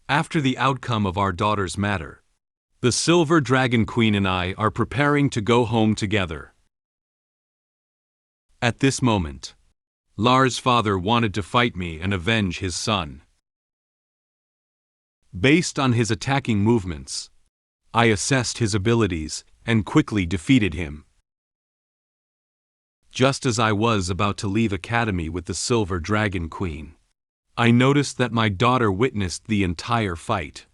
After the outcome of our daughter's matter, the Silver Dragon Queen and I are preparing to go home together. At this moment, Lars' father wanted to fight me and avenge his son. Based on his attacking movements, I assessed his abilities and quickly defeated him. Just as I was about to leave Academy with the Silver Dragon Queen, I noticed that my daughter witnessed the entire fight.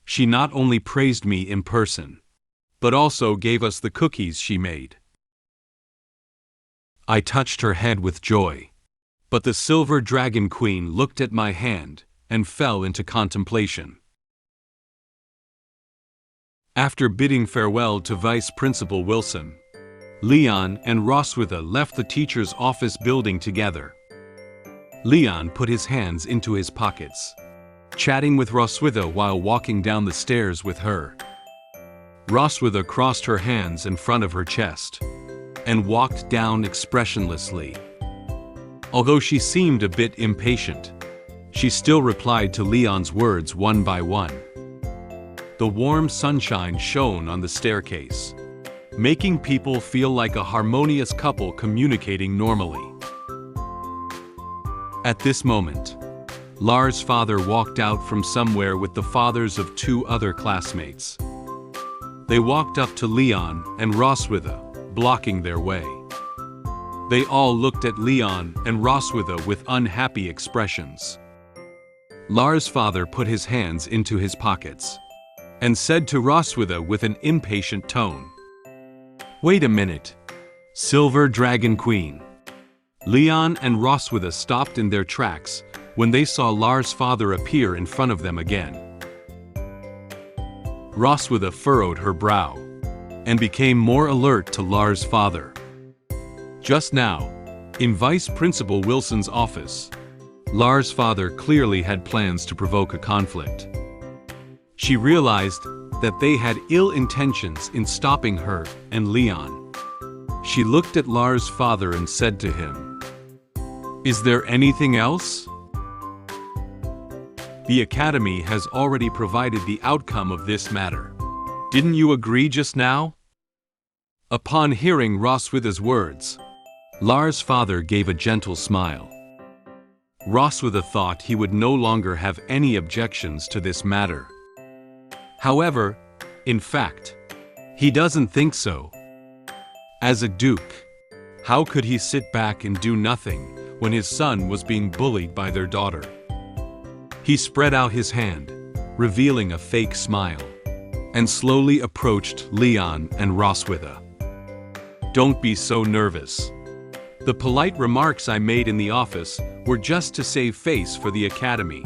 She not only praised me in person, but also gave us the cookies she made. I touched her head with joy, but the Silver Dragon Queen looked at my hand and fell into contemplation. After bidding farewell to Vice Principal Wilson, Leon and Roswitha left the teacher's office building together. Leon put his hands into his pockets, chatting with Roswitha while walking down the stairs with her. Roswitha crossed her hands in front of her chest and walked down expressionlessly. Although she seemed a bit impatient, she still replied to Leon's words one by one. The warm sunshine shone on the staircase, making people feel like a harmonious couple communicating normally. At this moment, Lars' father walked out from somewhere with the fathers of two other classmates. They walked up to Leon and Roswitha, blocking their way. They all looked at Leon and Roswitha with unhappy expressions. Lars' father put his hands into his pockets and said to Roswitha with an impatient tone, "Wait a minute, Silver Dragon Queen." Leon and Roswitha stopped in their tracks when they saw Lars' father appear in front of them again. Roswitha furrowed her brow and became more alert to Lars' father. Just now, in Vice Principal Wilson's office, Lars' father clearly had plans to provoke a conflict. She realized that they had ill intentions in stopping her and Leon. She looked at Lars' father and said to him, "Is there anything else?" The Academy has already provided the outcome of this matter. Didn't you agree just now? Upon hearing Roswitha's words, Lars' father gave a gentle smile. Roswitha thought he would no longer have any objections to this matter. However, in fact, he doesn't think so. As a duke, how could he sit back and do nothing when his son was being bullied by their daughter? He spread out his hand, revealing a fake smile, and slowly approached Leon and Roswitha. "Don't be so nervous. The polite remarks I made in the office were just to save face for the Academy.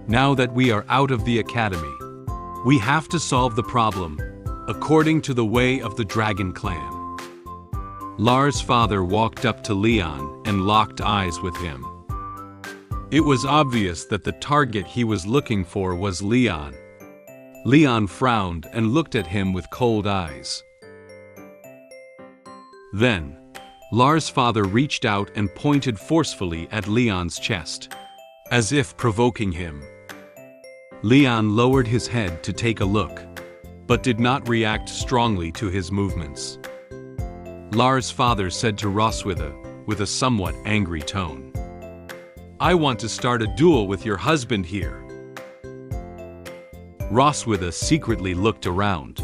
Now that we are out of the Academy, we have to solve the problem according to the way of the Dragon Clan." Lars' father walked up to Leon and locked eyes with him. It was obvious that the target he was looking for was Leon. Leon frowned and looked at him with cold eyes. Then, Lars' father reached out and pointed forcefully at Leon's chest, as if provoking him. Leon lowered his head to take a look, but did not react strongly to his movements. Lars' father said to Roswitha with a somewhat angry tone, "I want to start a duel with your husband here." Roswitha secretly looked around.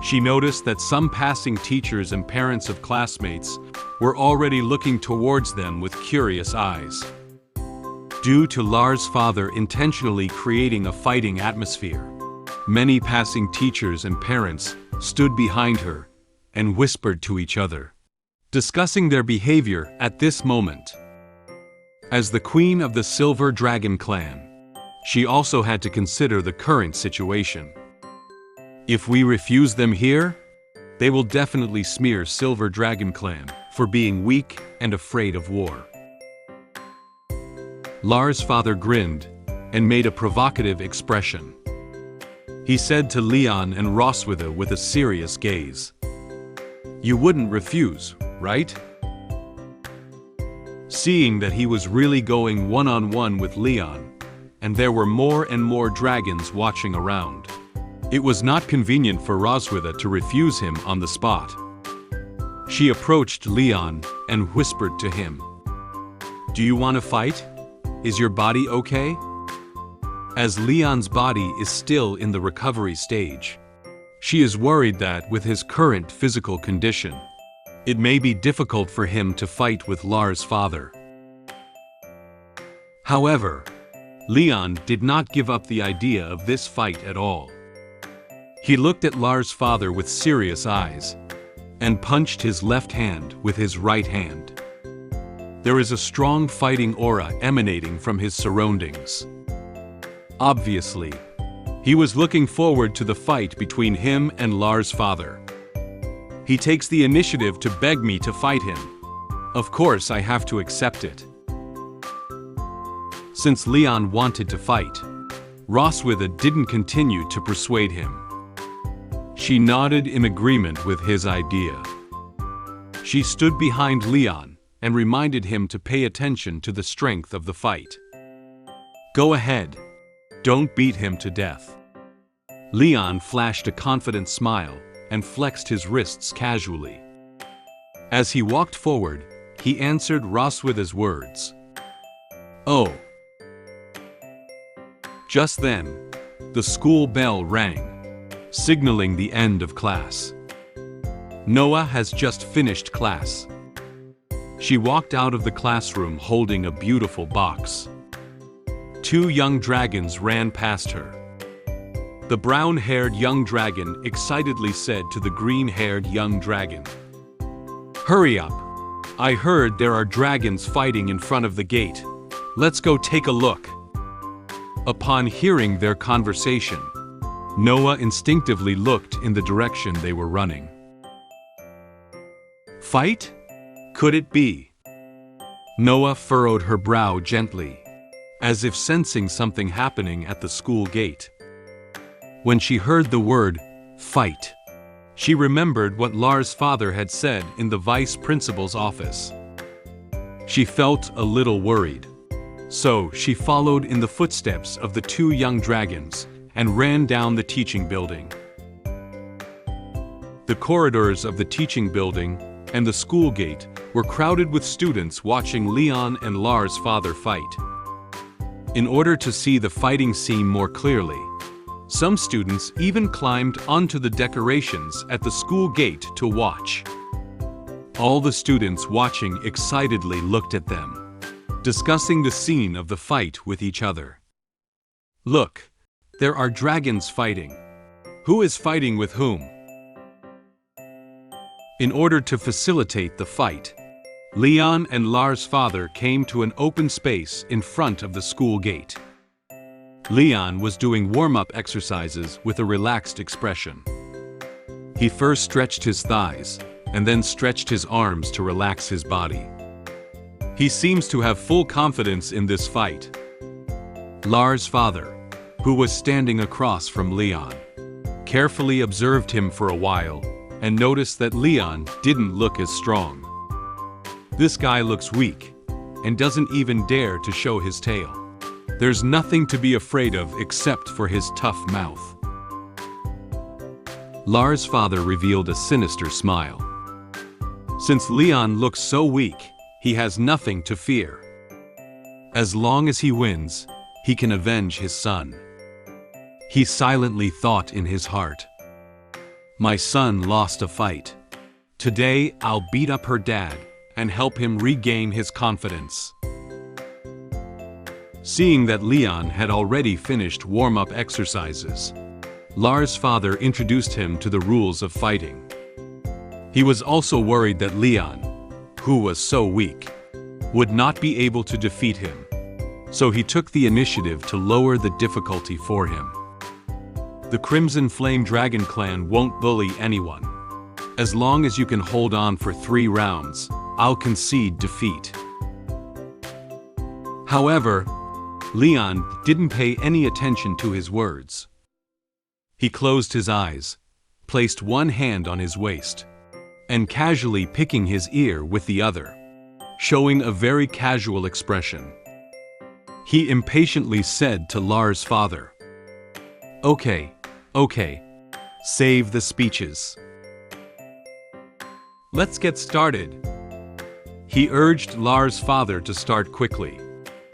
She noticed that some passing teachers and parents of classmates were already looking towards them with curious eyes. Due to Lars' father intentionally creating a fighting atmosphere, many passing teachers and parents stood behind her and whispered to each other, discussing their behavior at this moment. As the queen of the Silver Dragon Clan, she also had to consider the current situation. If we refuse them here, they will definitely smear Silver Dragon Clan for being weak and afraid of war. Lars' father grinned and made a provocative expression. He said to Leon and Roswitha with a serious gaze, "You wouldn't refuse, right?" Seeing that he was really going one-on-one with Leon, and there were more and more dragons watching around, it was not convenient for Roswitha to refuse him on the spot. She approached Leon and whispered to him, "Do you want to fight? Is your body okay?" As Leon's body is still in the recovery stage, she is worried that with his current physical condition, it may be difficult for him to fight with Lars' father. However, Leon did not give up the idea of this fight at all. He looked at Lars' father with serious eyes and punched his left hand with his right hand. There is a strong fighting aura emanating from his surroundings. Obviously, he was looking forward to the fight between him and Lars' father. He takes the initiative to beg me to fight him. Of course, I have to accept it. Since Leon wanted to fight, Roswitha didn't continue to persuade him. She nodded in agreement with his idea. She stood behind Leon and reminded him to pay attention to the strength of the fight. "Go ahead. Don't beat him to death." Leon flashed a confident smile and flexed his wrists casually. As he walked forward, he answered Roswitha's words. "Oh." Just then, the school bell rang, signaling the end of class. Noah has just finished class. She walked out of the classroom holding a beautiful box. Two young dragons ran past her. The brown-haired young dragon excitedly said to the green-haired young dragon, "Hurry up! I heard there are dragons fighting in front of the gate. Let's go take a look." Upon hearing their conversation, Noah instinctively looked in the direction they were running. Fight? Could it be? Noah furrowed her brow gently, as if sensing something happening at the school gate. When she heard the word, fight, she remembered what Lars' father had said in the vice principal's office. She felt a little worried. So she followed in the footsteps of the two young dragons and ran down the teaching building. The corridors of the teaching building and the school gate were crowded with students watching Leon and Lars' father fight. In order to see the fighting scene more clearly, some students even climbed onto the decorations at the school gate to watch. All the students watching excitedly looked at them, discussing the scene of the fight with each other. "Look, there are dragons fighting. Who is fighting with whom?" In order to facilitate the fight, Leon and Lars' father came to an open space in front of the school gate. Leon was doing warm-up exercises with a relaxed expression. He first stretched his thighs and then stretched his arms to relax his body. He seems to have full confidence in this fight. Lars' father, who was standing across from Leon, carefully observed him for a while and noticed that Leon didn't look as strong. This guy looks weak and doesn't even dare to show his tail. There's nothing to be afraid of except for his tough mouth. Lars' father revealed a sinister smile. Since Leon looks so weak, he has nothing to fear. As long as he wins, he can avenge his son. He silently thought in his heart, "My son lost a fight. Today I'll beat up her dad and help him regain his confidence." Seeing that Leon had already finished warm-up exercises, Lars' father introduced him to the rules of fighting. He was also worried that Leon, who was so weak, would not be able to defeat him, so he took the initiative to lower the difficulty for him. The Crimson Flame Dragon clan won't bully anyone. As long as you can hold on for 3 rounds, I'll concede defeat. However, Leon didn't pay any attention to his words. He closed his eyes, placed one hand on his waist, and casually picking his ear with the other, showing a very casual expression. He impatiently said to Lars' father, "Okay, okay, save the speeches. Let's get started." He urged Lars' father to start quickly,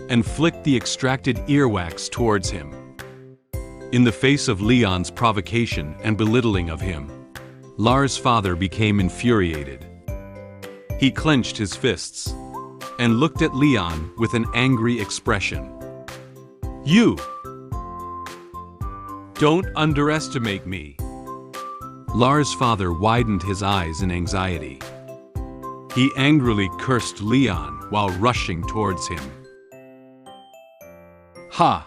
and flicked the extracted earwax towards him. In the face of Leon's provocation and belittling of him, Lars' father became infuriated. He clenched his fists and looked at Leon with an angry expression. "You! Don't underestimate me." Lars' father widened his eyes in anxiety. He angrily cursed Leon while rushing towards him. Ha!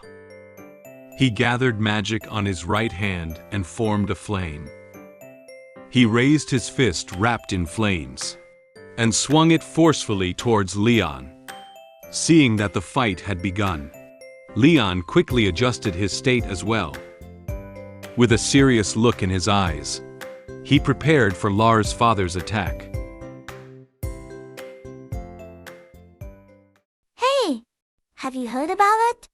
He gathered magic on his right hand and formed a flame. He raised his fist wrapped in flames and swung it forcefully towards Leon. Seeing that the fight had begun, Leon quickly adjusted his state as well. With a serious look in his eyes, he prepared for Lars' father's attack. Hey! Have you heard about it?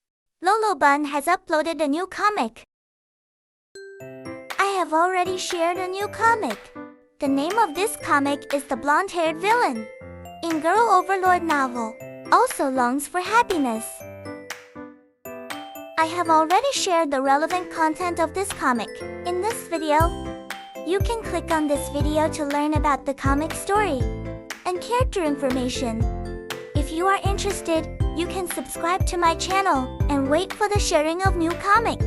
LoloBun has uploaded a new comic. I have already shared a new comic. The name of this comic is The Blonde-Haired Villain. In Girl Overlord novel, also longs for happiness. I have already shared the relevant content of this comic in this video. You can click on this video to learn about the comic story and character information. If you are interested, you can subscribe to my channel and wait for the sharing of new comic.